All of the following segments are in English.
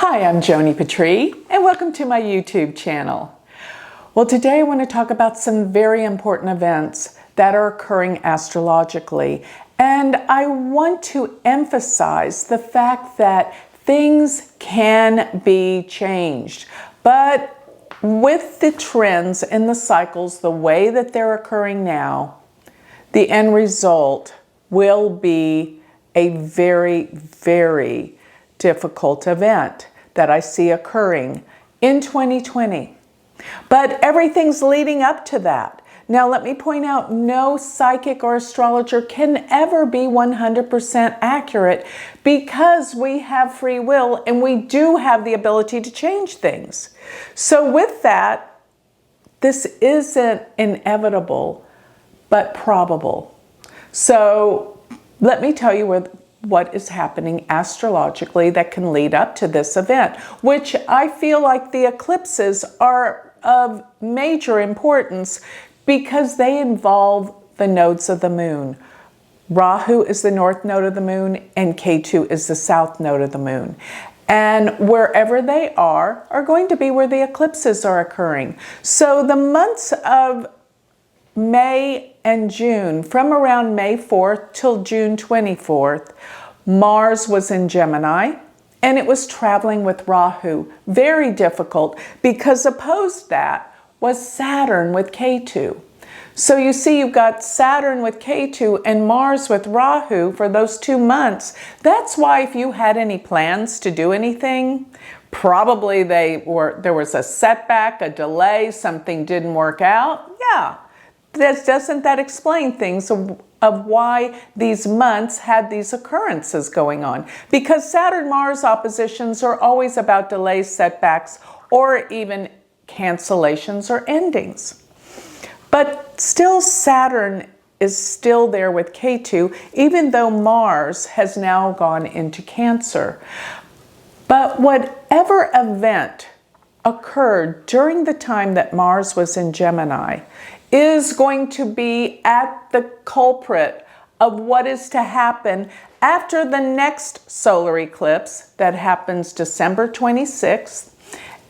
Hi, I'm Joni Patry, and welcome to my YouTube channel. Well, today I want to talk about some very important events that are occurring astrologically, and I want to emphasize the fact that things can be changed, but with the trends and the cycles the way that they're occurring now, the end result will be a very, very difficult event that I see occurring in 2020. But everything's leading up to that. Now, let me point out, no psychic or astrologer can ever be 100% accurate because we have free will and we do have the ability to change things. So with that, this isn't inevitable, but probable. So let me tell you what is happening astrologically that can lead up to this event, which I feel like the eclipses are of major importance because they involve the nodes of the moon. Rahu is the north node of the moon and Ketu is the south node of the moon. And wherever they are going to be where the eclipses are occurring. So the months of May and June, from around May 4th till June 24th, Mars was in Gemini and it was traveling with Rahu. Very difficult because opposed that was Saturn with Ketu. So you see you've got Saturn with Ketu and Mars with Rahu for those 2 months. That's why if you had any plans to do anything, probably there was a setback, a delay, something didn't work out. Yeah. Doesn't that explain things of why these months had these occurrences going on? Because Saturn-Mars oppositions are always about delays, setbacks, or even cancellations or endings. But still Saturn is still there with Ketu, even though Mars has now gone into Cancer. But whatever event occurred during the time that Mars was in Gemini is going to be at the culprit of what is to happen after the next solar eclipse that happens December 26th.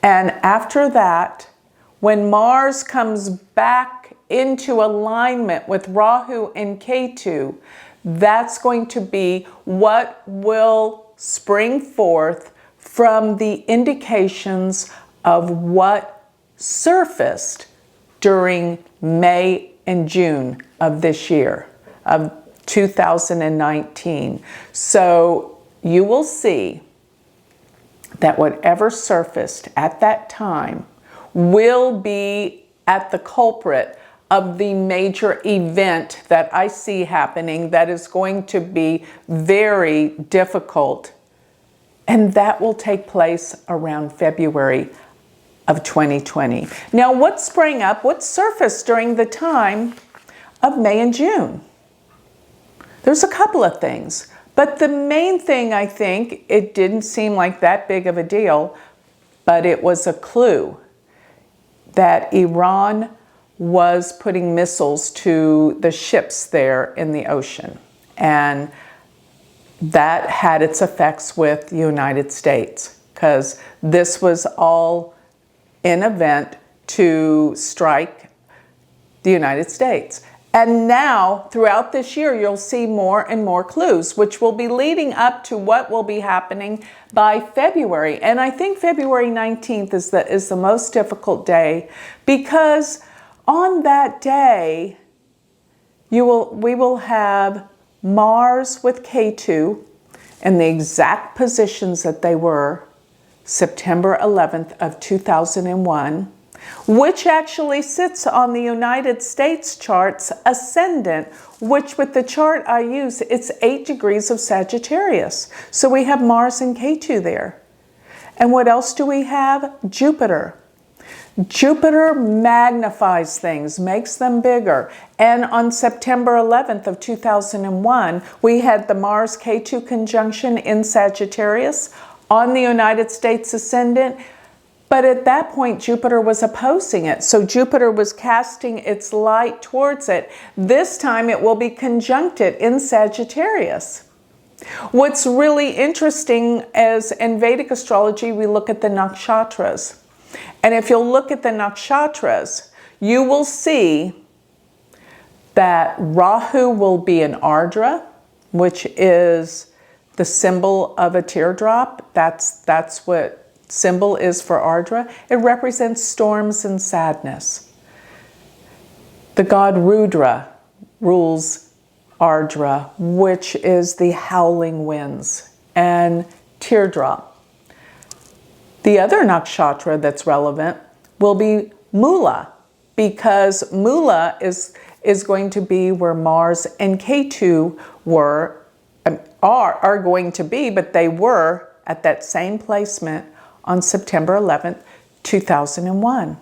And after that, when Mars comes back into alignment with Rahu and Ketu, that's going to be what will spring forth from the indications of what surfaced during May and June of this year, of 2019. So you will see that whatever surfaced at that time will be at the culprit of the major event that I see happening that is going to be very difficult. And that will take place around February of 2020. Now, what sprang up, what surfaced during the time of May and June? There's a couple of things, but the main thing, I think, it didn't seem like that big of a deal, but it was a clue that Iran was putting missiles to the ships there in the ocean. And that had its effects with the United States, because this was all an event to strike the United States. And now, throughout this year, you'll see more and more clues, which will be leading up to what will be happening by February. And I think February 19th is the most difficult day, because on that day, we will have Mars with Ketu in the exact positions that they were September 11th of 2001, which actually sits on the United States chart's ascendant, which with the chart I use, it's 8 degrees of Sagittarius. So we have Mars and Ketu there. And what else do we have? Jupiter. Jupiter magnifies things, makes them bigger. And on September 11th of 2001, we had the Mars-Ketu conjunction in Sagittarius on the United States ascendant, but at that point Jupiter was opposing it. So Jupiter was casting its light towards it. This time it will be conjuncted in Sagittarius. What's really interesting is in Vedic astrology, we look at the nakshatras. And if you'll look at the nakshatras, you will see that Rahu will be an Ardra, which is the symbol of a teardrop. That's what symbol is for Ardra. It represents storms and sadness. The god Rudra rules Ardra, which is the howling winds and teardrop. The other nakshatra that's relevant will be Mula, because Mula is going to be where Mars and Ketu are going to be, but they were at that same placement on September 11th, 2001.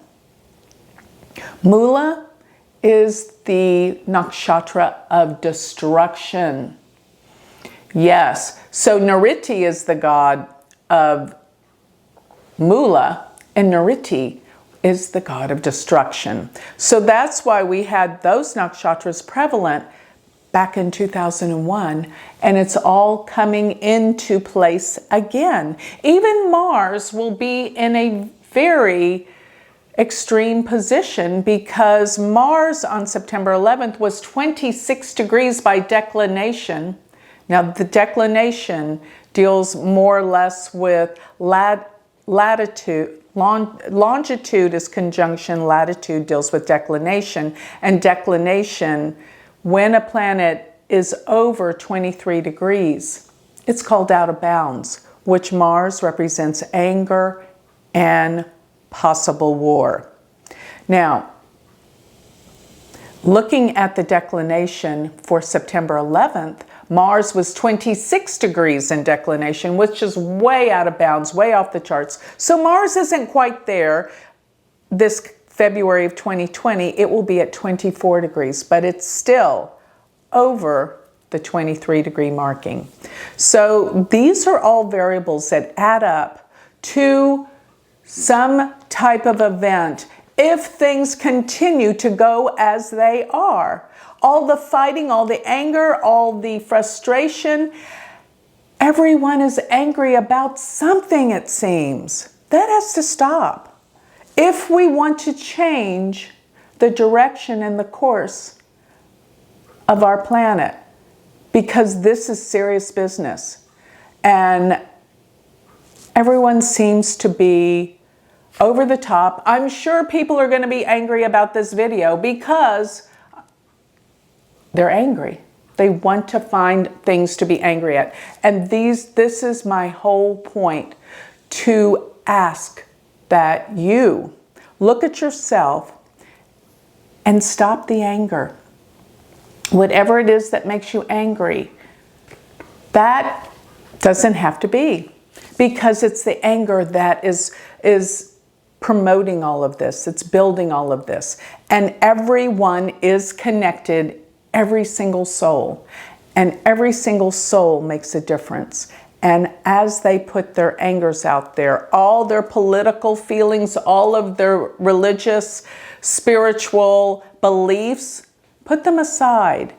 Mula is the nakshatra of destruction. Yes, so Nriti is the god of Mula, and Nriti is the god of destruction. So that's why we had those nakshatras prevalent back in 2001, and it's all coming into place again. Even Mars will be in a very extreme position, because Mars on September 11th was 26 degrees by declination. Now, the declination deals more or less with latitude. Longitude is conjunction, latitude deals with declination, and declination, when a planet is over 23 degrees, it's called out of bounds, which Mars represents anger and possible war. Now, looking at the declination for September 11th, Mars was 26 degrees in declination, which is way out of bounds, way off the charts. So Mars isn't quite there this February of 2020. It will be at 24 degrees, but it's still over the 23 degree marking. So these are all variables that add up to some type of event if things continue to go as they are. All the fighting, all the anger, all the frustration, everyone is angry about something, it seems. That has to stop. If we want to change the direction and the course of our planet, because this is serious business. And everyone seems to be over the top. I'm sure people are going to be angry about this video because they're angry. They want to find things to be angry at. And this is my whole point, to ask that you look at yourself and stop the anger. Whatever it is that makes you angry, that doesn't have to be, because it's the anger that is promoting all of this. It's building all of this. And everyone is connected, every single soul. And every single soul makes a difference. And as they put their angers out there, all their political feelings, all of their religious, spiritual beliefs, put them aside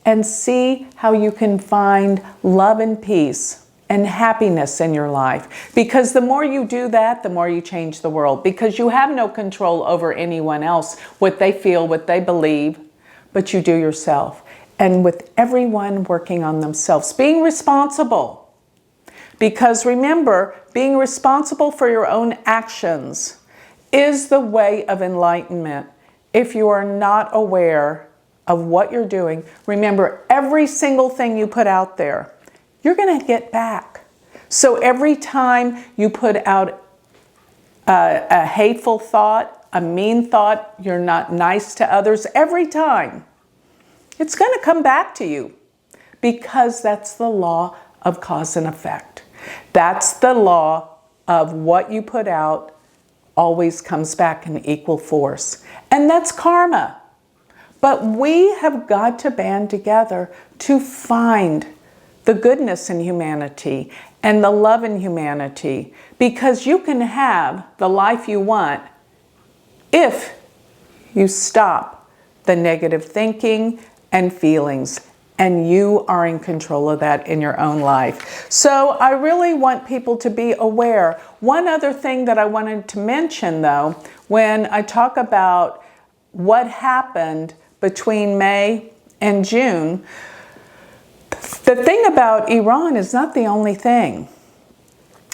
and see how you can find love and peace and happiness in your life. Because the more you do that, the more you change the world. Because you have no control over anyone else, what they feel, what they believe, but you do yourself. And with everyone working on themselves, being responsible. Because remember, being responsible for your own actions is the way of enlightenment. If you are not aware of what you're doing, remember, every single thing you put out there, you're going to get back. So every time you put out a hateful thought, a mean thought, you're not nice to others, every time, it's going to come back to you, because that's the law of cause and effect. That's the law of what you put out always comes back in equal force. And that's karma. But we have got to band together to find the goodness in humanity and the love in humanity, because you can have the life you want if you stop the negative thinking and feelings and you are in control of that in your own life. So I really want people to be aware. One other thing that I wanted to mention, though, when I talk about what happened between May and June, the thing about Iran is not the only thing.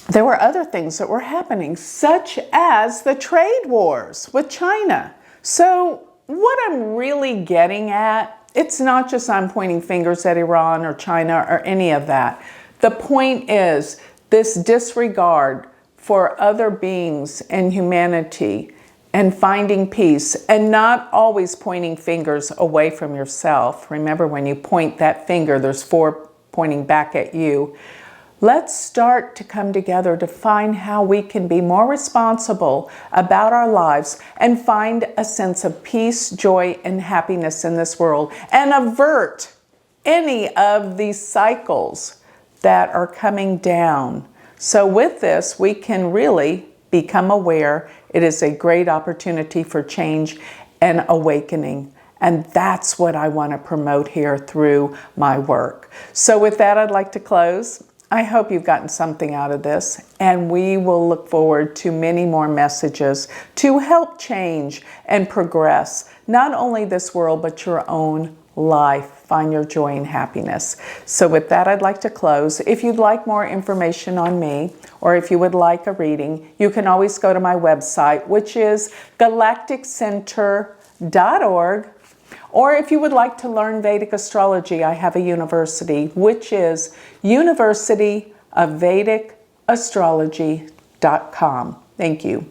There were other things that were happening, such as the trade wars with China. So what I'm really getting at, it's not just I'm pointing fingers at Iran or China or any of that. The point is this disregard for other beings and humanity and finding peace, and not always pointing fingers away from yourself. Remember, when you point that finger, there's 4 pointing back at you. Let's start to come together to find how we can be more responsible about our lives and find a sense of peace, joy, and happiness in this world, and avert any of these cycles that are coming down. So with this, we can really become aware. It is a great opportunity for change and awakening. And that's what I want to promote here through my work. So with that, I'd like to close. I hope you've gotten something out of this, and we will look forward to many more messages to help change and progress, not only this world, but your own life. Find your joy and happiness. So with that, I'd like to close. If you'd like more information on me, or if you would like a reading, you can always go to my website, which is galacticcenter.org. Or if you would like to learn Vedic astrology, I have a university, which is University of Vedic Astrology.com. Thank you.